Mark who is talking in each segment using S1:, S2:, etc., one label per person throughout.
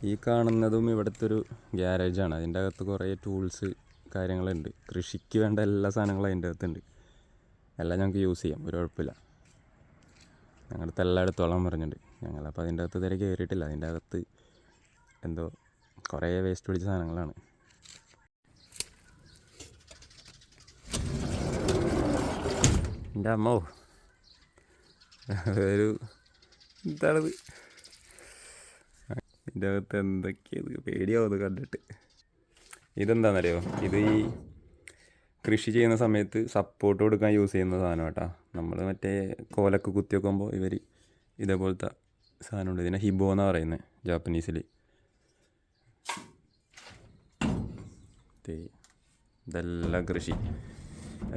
S1: ഈ കാണുന്നതും ഇവിടുത്തെ ഒരു ഗ്യാരേജാണ്. അതിൻ്റെ അകത്ത് കുറേ ടൂൾസ് കാര്യങ്ങളുണ്ട്. കൃഷിക്ക് വേണ്ട എല്ലാ സാധനങ്ങളും അതിൻ്റെ അകത്തുണ്ട്. എല്ലാം ഞങ്ങൾക്ക് യൂസ് ചെയ്യാം, ഒരു കുഴപ്പമില്ല. ഞങ്ങളുടെ എല്ലാം എടുത്തോളാൻ പറഞ്ഞിട്ടുണ്ട്. ഞങ്ങളപ്പോൾ അതിൻ്റെ അകത്ത് ഇതുവരെ കയറിയിട്ടില്ല. അതിൻ്റെ അകത്ത് എന്തോ കുറേ വേസ്റ്റ് പിടിച്ച സാധനങ്ങളാണ്. എൻ്റെ അമ്മോ, ഒരു എന്താണത് ഇതിൻ്റെ അകത്ത് എന്തൊക്കെയത്, പേടിയാവുന്നത് കണ്ടിട്ട്. ഇതെന്താണെന്നറിയോ, ഇത് ഈ കൃഷി ചെയ്യുന്ന സമയത്ത് സപ്പോർട്ട് കൊടുക്കാൻ യൂസ് ചെയ്യുന്ന സാധനം കേട്ടോ. നമ്മൾ മറ്റേ കോലൊക്കെ കുത്തി വെക്കുമ്പോൾ ഇവർ ഇതേപോലത്തെ സാധനമുണ്ട്. ഇതിനെ ഹിബോ എന്നാണ് പറയുന്നത് ജാപ്പനീസിൽ. ഇതെല്ലാം കൃഷി,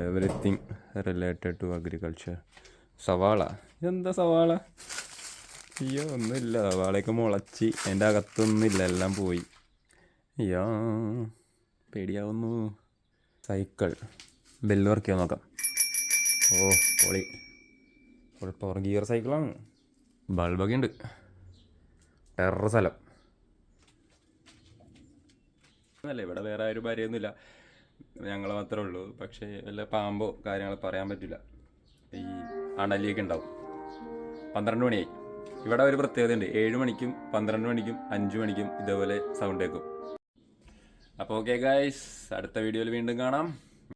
S1: എവറിത്തിങ് റിലേറ്റഡ് ടു അഗ്രികൾച്ചർ. സവാള, ഇതെന്താ സവാള? അയ്യോ ഒന്നുമില്ല, സവാളയൊക്കെ മുളച്ച് അതിൻ്റെ അകത്തൊന്നുമില്ല, എല്ലാം പോയി. അയ്യോ പേടിയാവുന്നു. സൈക്കിൾ ബെല്ല് വർക്ക് ചെയ്യാൻ നോക്കാം. ഓ പൊളി, ഫുൾ പവർ ഗിയർ സൈക്കിളാണ്. ബൾബൊക്കെ ഉണ്ട്. ടെറർ സ്ഥലം അല്ല, ഇവിടെ വേറെ ആരും ഭാര്യയൊന്നുമില്ല, ഞങ്ങൾ മാത്രമേ ഉള്ളൂ. പക്ഷേ വല്ല പാമ്പോ കാര്യങ്ങൾ പറയാൻ പറ്റില്ല. ഈ അണലിയൊക്കെ ഉണ്ടാവും. 12 മണിയായി. ഇവിടെ ഒരു പ്രത്യേകതയുണ്ട്, 7 മണിക്കും 12 മണിക്കും 5 മണിക്കും ഇതേപോലെ സൗണ്ട് കേൾക്കും. അപ്പോൾ ഓക്കെ ഗൈസ്, അടുത്ത വീഡിയോയിൽ വീണ്ടും കാണാം.